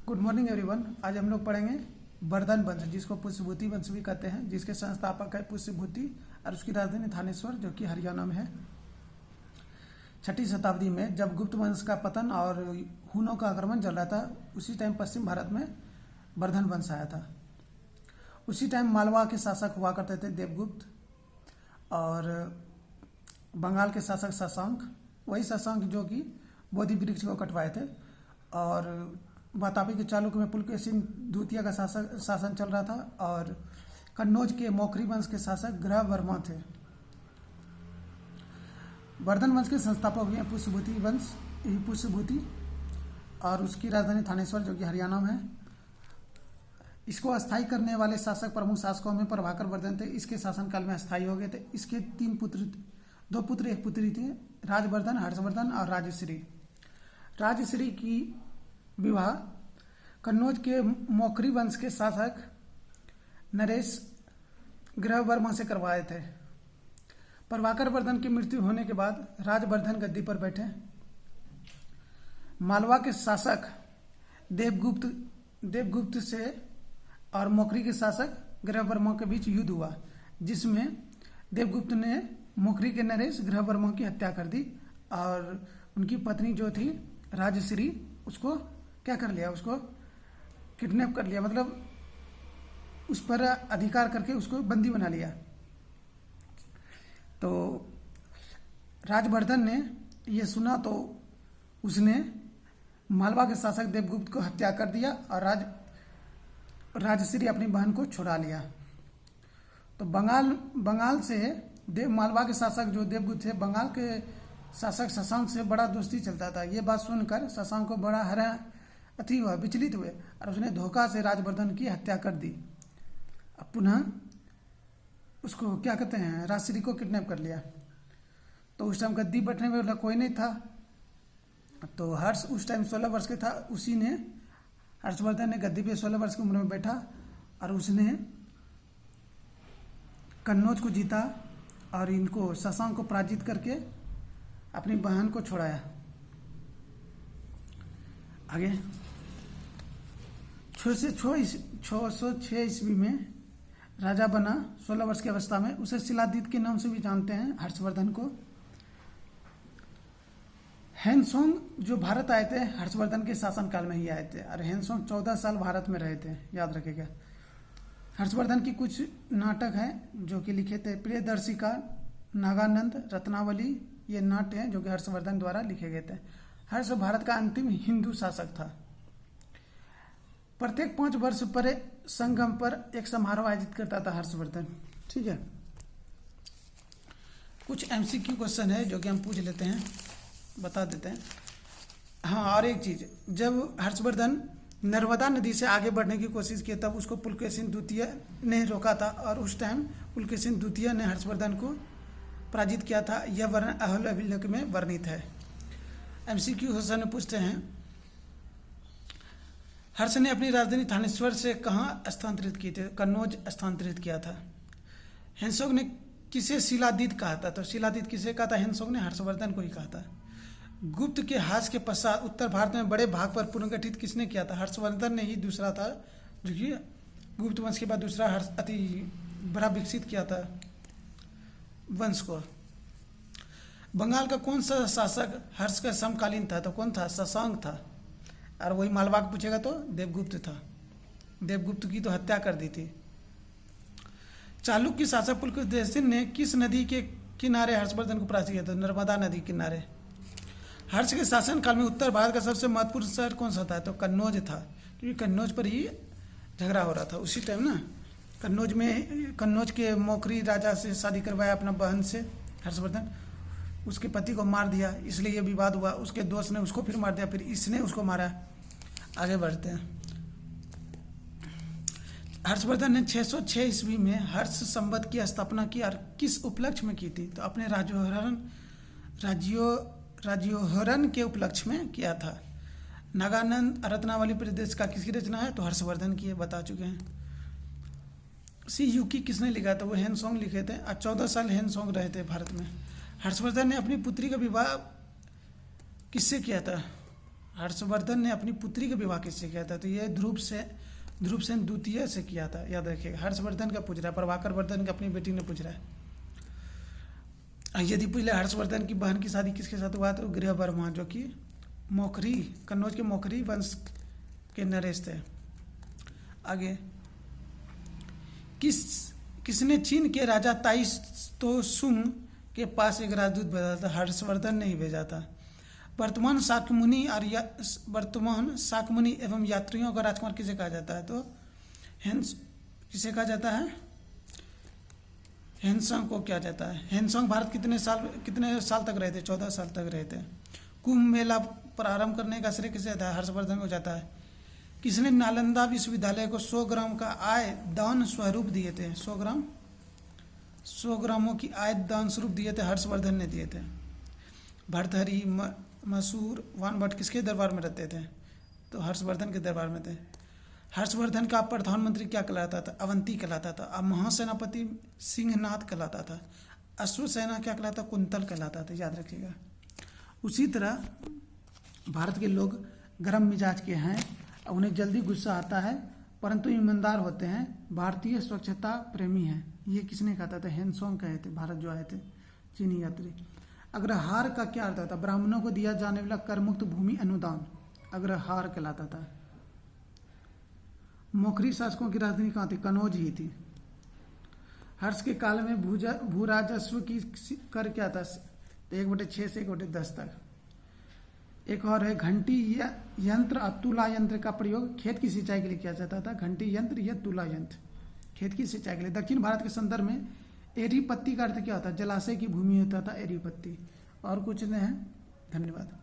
Good morning everyone. आज हम लोग पढ़ेंगे वर्धन वंश, जिसको पुष्यभूति वंश भी कहते हैं, जिसके संस्थापक है पुष्यभूति और उसकी राजधानी थानेश्वर, जो कि हरियाणा में है। 6ठी शताब्दी में जब गुप्त वंश का पतन और हुनों का आक्रमण चल रहा था, उसी टाइम पश्चिम भारत में वर्धन वंश आया था। उसी टाइम मालवा के शासक हुआ करते थे देवगुप्त, और बंगाल के शासक शशांक, वही शशांक जो कि बोधि वृक्ष को कटवाए थे। और वातापी के चालुक्य में पुलकेशिन द्वितीय का शासन चल रहा था, और कन्नौज के मौखरी वंश के शासक ग्रह वर्मा थे। वर्धन वंश के संस्थापक हुए पुष्यभूति, और उसकी राजधानी थानेश्वर, जो कि हरियाणा में है। इसको अस्थायी करने वाले शासक प्रमुख शासकों में प्रभाकर वर्धन थे। इसके शासनकाल में अस्थायी हो गए थे। इसके 3 पुत्र, 2 पुत्र 1 पुत्री थे, राजवर्धन, हर्षवर्धन और राजश्री। राजश्री की विवाह कन्नौज के मौखरी वंश के शासक नरेश ग्रह वर्मा से करवाए थे। प्रभाकर वर्धन की मृत्यु होने के बाद राजवर्धन गद्दी पर बैठे। मालवा के शासक देवगुप्त से और मौखरी के शासक ग्रह वर्मा के बीच युद्ध हुआ, जिसमें देवगुप्त ने मौखरी के नरेश ग्रह वर्मा की हत्या कर दी, और उनकी पत्नी जो थी राजश्री, उसको क्या कर लिया, उसको किडनैप कर लिया, मतलब उस पर अधिकार करके उसको बंदी बना लिया। तो राजवर्धन ने यह सुना तो उसने मालवा के शासक देवगुप्त को हत्या कर दिया, और राजश्री अपनी बहन को छुड़ा लिया। तो बंगाल से मालवा के शासक जो देवगुप्त थे, बंगाल के शासक शशांक से बड़ा दोस्ती चलता था। ये बात सुनकर शशांक को बड़ा विचलित हुए, और उसने धोखा से राजवर्धन की हत्या कर दी। अब पुनः उसको क्या कहते हैं, राजश्री को किडनैप कर लिया। तो उस टाइम गद्दी बैठने में कोई नहीं था। तो हर्ष उस टाइम 16 वर्ष के था। उसी ने, हर्षवर्धन ने गद्दी पे 16 वर्ष की उम्र में बैठा, और उसने कन्नौज को जीता, और इनको शशांक को पराजित करके अपनी बहन को छोड़ाया। आगे 606 ईस्वी में राजा बना। 16 वर्ष की अवस्था में उसे शिलादीद के नाम से भी जानते हैं, हर्षवर्धन को। हेनसोंग जो भारत आए थे, हर्षवर्धन के शासनकाल में ही आए थे, और हेनसोंग 14 साल भारत में रहे थे, याद रखिएगा। हर्षवर्धन की कुछ नाटक हैं जो कि लिखे थे। प्रियदर्शिका, नागानंद, रत्नावली, ये नाट्य हैं जो कि हर्षवर्धन द्वारा लिखे गए थे। हर्ष भारत का अंतिम हिंदू शासक था। प्रत्येक 5 वर्ष पर संगम पर एक समारोह आयोजित करता था हर्षवर्धन। ठीक है, कुछ एमसीक्यू क्वेश्चन है जो कि हम पूछ लेते हैं, बता देते हैं। हाँ, और एक चीज, जब हर्षवर्धन नर्मदा नदी से आगे बढ़ने की कोशिश की, तब उसको पुलकेशिन द्वितीय ने रोका था, और उस टाइम पुलकेशिन द्वितीय ने हर्षवर्धन को पराजित किया था। यह वर्णन अहल्य अभिलेख में वर्णित है। एमसीक्यू क्वेश्चन पूछते हैं, हर्ष ने अपनी राजधानी थानेश्वर से कहाँ स्थानांतरित की थी? कन्नौज स्थानांतरित किया था। हेनसोंग ने किसे शिलादीद कहा था? तो शिलादीद किसे कहा था? हेनसोंग ने हर्षवर्धन को ही कहा था। गुप्त के हास के पश्चात उत्तर भारत में बड़े भाग पर पुनर्गठित किसने किया था? हर्षवर्धन ने ही दूसरा था, जो कि गुप्त वंश के बाद दूसरा अति बड़ा विकसित किया था वंश को। बंगाल का कौन सा शासक हर्ष का समकालीन था? तो कौन था? शशांक था। और वही मालवा को पूछेगा तो देवगुप्त था। देवगुप्त की तो हत्या कर दी थी। चालुक्य शासक पुलकेशिन ने किस नदी के किनारे हर्षवर्धन को पराजित किया था? नर्मदा नदी किनारे। हर्ष के शासनकाल में उत्तर भारत का सबसे महत्वपूर्ण शहर कौन सा था? तो कन्नौज था, क्योंकि कन्नौज पर ही झगड़ा हो रहा था उसी टाइम ना। कन्नौज के मौखरी राजा से शादी करवाया अपना बहन से हर्षवर्धन। उसके पति को मार दिया, इसलिए ये विवाद हुआ। उसके दोस्त ने उसको फिर मार दिया, फिर इसने उसको मारा। आगे बढ़ते हैं। हर्षवर्धन ने 606 ईस्वी में हर्ष संवत की स्थापना की, और किस उपलक्ष्य में की थी? तो अपने राज्योहरण के उपलक्ष्य में किया था। नागानंद, रत्नावली प्रदेश का किसकी रचना है? तो हर्षवर्धन की है, बता चुके हैं। युकी किसने लिखा था? वो हेनसोंग लिखे थे, और 14 साल हेनसोंग रहे थे भारत में। हर्षवर्धन ने अपनी पुत्री का विवाह किससे किया था? हर्षवर्धन ने अपनी पुत्री का विवाह किससे किया था? तो ये ध्रुवसेन द्वितीय से किया था, याद रखिएगा। हर्षवर्धन का पूछ रहा है, प्रभाकर वर्धन का अपनी बेटी ने पूछ रहा है। यदि पहले हर्षवर्धन की बहन की शादी किसके साथ हुआ तो गृह वर्मा, जो कि मोखरी, कन्नौज के मोखरी वंश के नरेश थे। आगे, किसने चीन के राजा ताइस तोसुंग के पास एक राजदूत भेजा था? हर्षवर्धन ने ही भेजा था। वर्तमान शाक्यमुनि एवं यात्रियों का राजकुमार किसे कहा जाता है? तो किसे कहा जाता है? हेनसोंग को क्या जाता है? हेनसोंग भारत कितने साल तक रहे थे? 14 साल तक रहे थे। कुंभ मेला प्रारंभ करने का श्रेय किसे जाता है? हर्षवर्धन को जाता है। किसने नालंदा विश्वविद्यालय को 100 ग्राम का आय दान स्वरूप दिए थे? 100 ग्रामों की आय दान स्वरूप दिए थे, हर्षवर्धन ने दिए थे। भर्तहरि, मसूर, वानभट्ट किसके दरबार में रहते थे? तो हर्षवर्धन के दरबार में थे। हर्षवर्धन का प्रधानमंत्री क्या कहलाता था? अवंती कहलाता था। अब महासेनापति सिंहनाथ कहलाता था। अश्वसेना क्या कहलाता? कुंतल कहलाता था, याद रखिएगा। उसी तरह भारत के लोग गर्म मिजाज के हैं, उन्हें जल्दी गुस्सा आता है, परंतु ईमानदार होते हैं, भारतीय स्वच्छता प्रेमी हैं। ये किसने कहा था? हेनसोंग कहे थे, भारत जो आए थे चीनी यात्री। अग्रहार का क्या अर्थ था? ब्राह्मणों को दिया जाने वाला कर मुक्त भूमि अनुदान, अग्रहार कहलाता था। मोखरी शासकों की राजधानी कहाँ थी? कन्नौज ही थी। हर्ष के काल में भू राजस्व की कर क्या था? 1/6 से 1/10 तक। एक और है, घंटी यंत्र और तुला यंत्र का प्रयोग खेत की सिंचाई के लिए किया जाता था। घंटी यंत्र या तुला यंत्र खेत की सिंचाई के लिए। दक्षिण भारत के संदर्भ में एरी पत्ती का अर्थ क्या होता है? जलाशय की भूमि होता था एरी पत्ती। और कुछ नहीं है। धन्यवाद।